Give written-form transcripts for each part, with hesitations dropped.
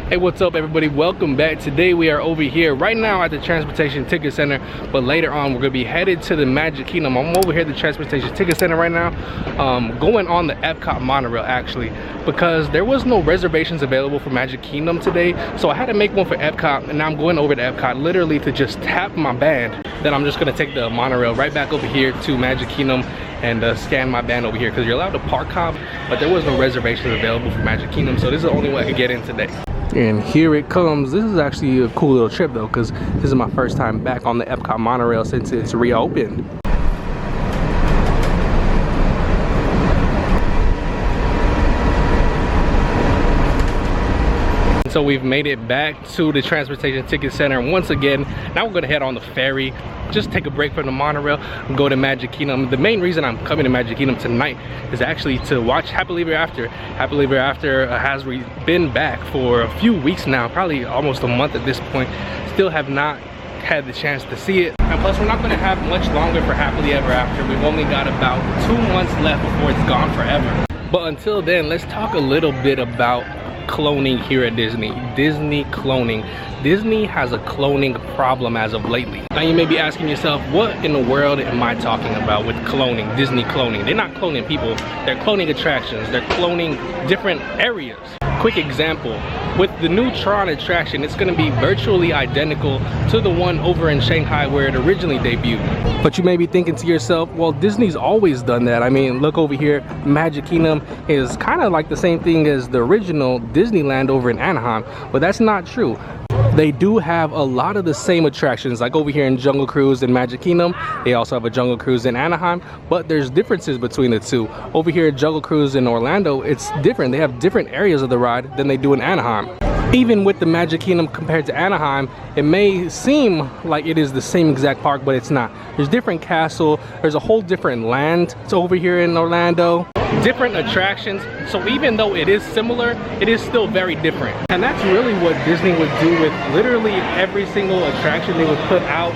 Hey, what's up everybody? Welcome back. Today we are over here right now at the Transportation Ticket Center, but later on we're gonna be headed to the Magic Kingdom. I'm over here at the Transportation Ticket Center right now, going on the Epcot monorail actually, because there was no reservations available for Magic Kingdom today, so I had to make one for Epcot, and now I'm going over to Epcot literally to just tap my band. Then I'm just gonna take the monorail right back over here to Magic Kingdom and scan my band over here, because you're allowed to park hop, but there was no reservations available for Magic Kingdom, so this is the only way I could get in today. And here it comes. This is actually a cool little trip though, because this is my first time back on the Epcot monorail since it's reopened. So we've made it back to the Transportation Ticket Center once again. Now we're gonna head on the ferry, just take a break from the monorail and go to Magic Kingdom. The main reason I'm coming to Magic Kingdom tonight is actually to watch Happily Ever After. Happily Ever After has been back for a few weeks now, probably almost a month at this point. Still have not had the chance to see it. And plus we're not gonna have much longer for Happily Ever After. We've only got about 2 months left before it's gone forever. But until then, let's talk a little bit about cloning here at Disney. Disney cloning. Disney has a cloning problem as of lately. Now you may be asking yourself, what in the world am I talking about with cloning, Disney cloning? They're not cloning people, they're cloning attractions, they're cloning different areas. Quick example, with the new Tron attraction, it's gonna be virtually identical to the one over in Shanghai where it originally debuted. But you may be thinking to yourself, well, Disney's always done that. I mean, look over here, Magic Kingdom is kind of like the same thing as the original Disneyland over in Anaheim, but that's not true. They do have a lot of the same attractions, like over here in Jungle Cruise in Magic Kingdom. They also have a Jungle Cruise in Anaheim, but there's differences between the two. Over here at Jungle Cruise in Orlando, it's different. They have different areas of the ride than they do in Anaheim. Even with the Magic Kingdom compared to Anaheim, it may seem like it is the same exact park, but it's not. There's different castle, there's a whole different land. It's over here in Orlando. Different attractions, so even though it is similar, it is still very different. And that's really what Disney would do with literally every single attraction they would put out.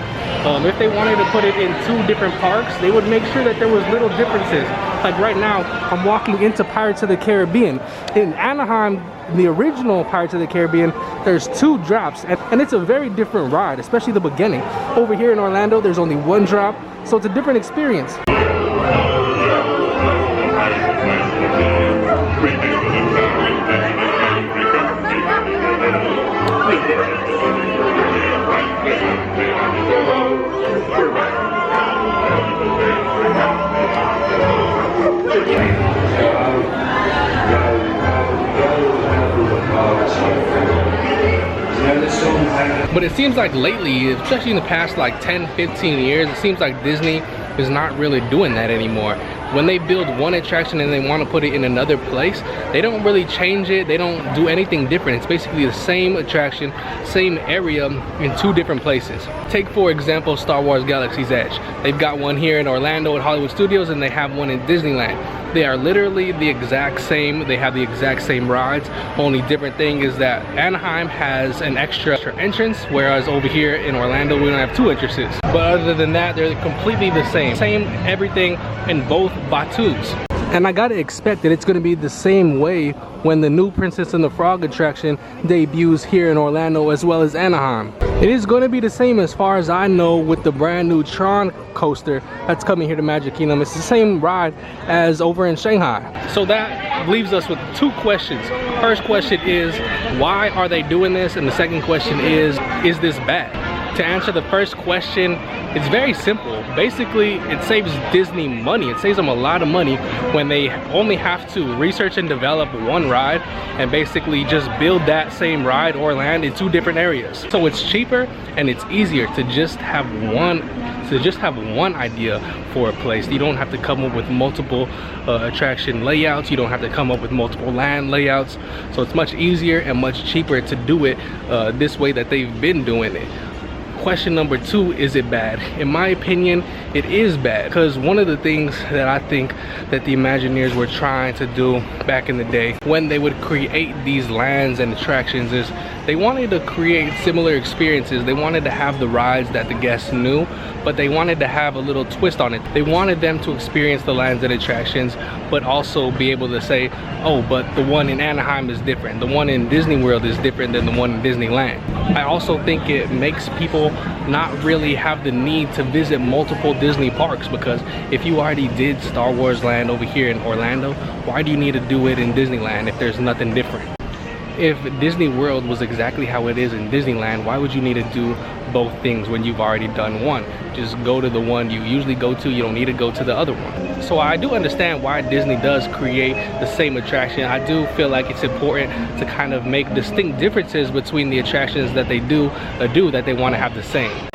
If they wanted to put it in 2 different parks, they would make sure that there was little differences. Like right now, I'm walking into Pirates of the Caribbean. In Anaheim, the original Pirates of the Caribbean, there's 2 drops, and it's a very different ride, especially the beginning. Over here in Orlando, there's only 1 drop, so it's a different experience. But it seems like lately, especially in the past like 10-15 years, it seems like Disney is not really doing that anymore. When they build one attraction and they want to put it in another place, they don't really change it. They don't do anything different. It's basically the same attraction, same area in 2 different places. Take for example Star Wars Galaxy's Edge. They've got one here in Orlando at Hollywood Studios, and they have one in Disneyland. They are literally the exact same. They have the exact same rides. Only different thing is that Anaheim has an extra entrance, whereas over here in Orlando we don't have 2 entrances. But other than that, they're completely the same. Same everything in both Batus. And I gotta expect that it's gonna be the same way when the new Princess and the Frog attraction debuts here in Orlando as well as Anaheim. It is gonna be the same as far as I know with the brand new Tron coaster that's coming here to Magic Kingdom. It's the same ride as over in Shanghai. So that leaves us with 2 questions. First question is, why are they doing this? And the second question is this bad? To answer the first question, it's very simple. Basically, it saves Disney money. It saves them a lot of money when they only have to research and develop 1 ride and basically just build that same ride or land in 2 different areas. So it's cheaper and it's easier to just have one idea for a place. You don't have to come up with multiple attraction layouts. You don't have to come up with multiple land layouts. So it's much easier and much cheaper to do it this way that they've been doing it. question number 2, is it bad? In my opinion, it is bad, because one of the things that I think that the Imagineers were trying to do back in the day when they would create these lands and attractions is they wanted to create similar experiences. They wanted to have the rides that the guests knew, but they wanted to have a little twist on it. They wanted them to experience the lands and attractions, but also be able to say, oh, but the one in Anaheim is different. The one in Disney World is different than the one in Disneyland. I also think it makes people not really have the need to visit multiple Disney parks, because if you already did Star Wars Land over here in Orlando, why do you need to do it in Disneyland if there's nothing different? If Disney World was exactly how it is in Disneyland, why would you need to do both things when you've already done one? Just go to the one you usually go to. You don't need to go to the other one. So I do understand why Disney does create the same attraction. I do feel like it's important to kind of make distinct differences between the attractions that they do that they want to have the same.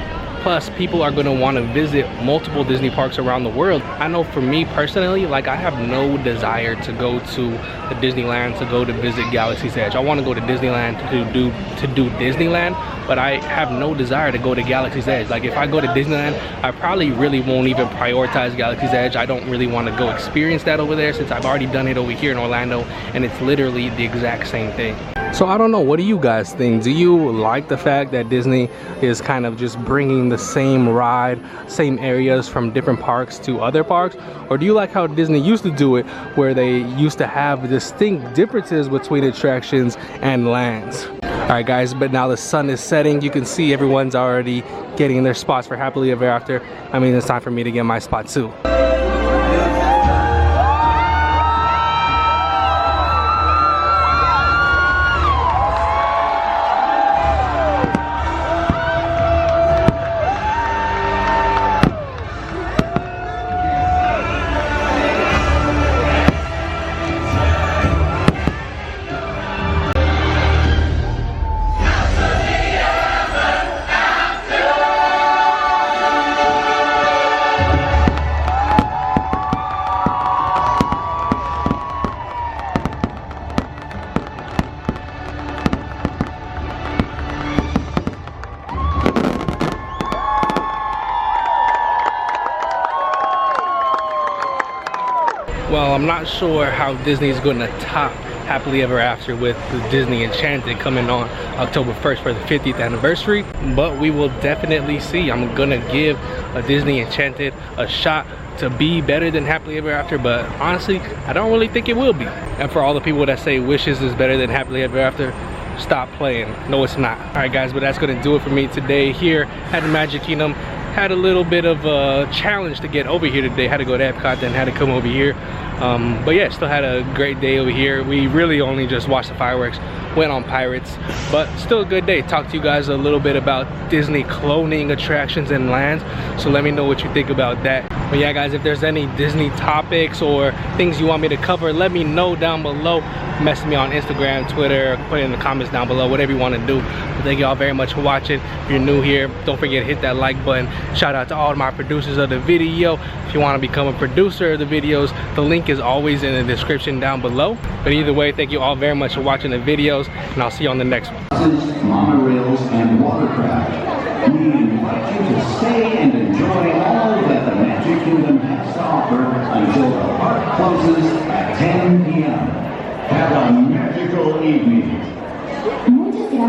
Plus, people are going to want to visit multiple Disney parks around the world. I know for me personally, like, I have no desire to go to the Disneyland to go to visit Galaxy's Edge. I want to go to Disneyland to do Disneyland, but I have no desire to go to Galaxy's Edge. Like, if I go to Disneyland, I probably really won't even prioritize Galaxy's Edge. I don't really want to go experience that over there, since I've already done it over here in Orlando, and it's literally the exact same thing. So I don't know, what do you guys think? Do you like the fact that Disney is kind of just bringing the same ride, same areas from different parks to other parks? Or do you like how Disney used to do it, where they used to have distinct differences between attractions and lands? All right guys, but now the sun is setting. You can see everyone's already getting their spots for Happily Ever After. I mean, it's time for me to get my spot too. Well, I'm not sure how Disney's going to top Happily Ever After with the Disney Enchanted coming on October 1st for the 50th anniversary, but we will definitely see. I'm gonna give a Disney Enchanted a shot to be better than Happily Ever After, but honestly, I don't really think it will be. And for all the people that say Wishes is better than Happily Ever After, stop playing. No, it's not. All right guys, but that's gonna do it for me today here at the Magic Kingdom. Had a little bit of a challenge to get over here today. Had to go to Epcot, then had to come over here. But yeah, still had a great day over here. We really only just watched the fireworks, went on Pirates, but still a good day. Talked to you guys a little bit about Disney cloning attractions and lands, so let me know what you think about that. But yeah guys, if there's any Disney topics or things you want me to cover, let me know down below. Message me on Instagram, Twitter, put it in the comments down below, whatever you want to do. But thank you all very much for watching. If you're new here, don't forget to hit that like button. Shout out to all of my producers of the video. If you want to become a producer of the videos, the link is always in the description down below. But either way, thank you all very much for watching the videos, and I'll see you on the next one. Monorails and watercraft. We invite you to stay and enjoy all that the Magic Kingdom has to offer until the park closes at 10 p.m. Have a magical evening.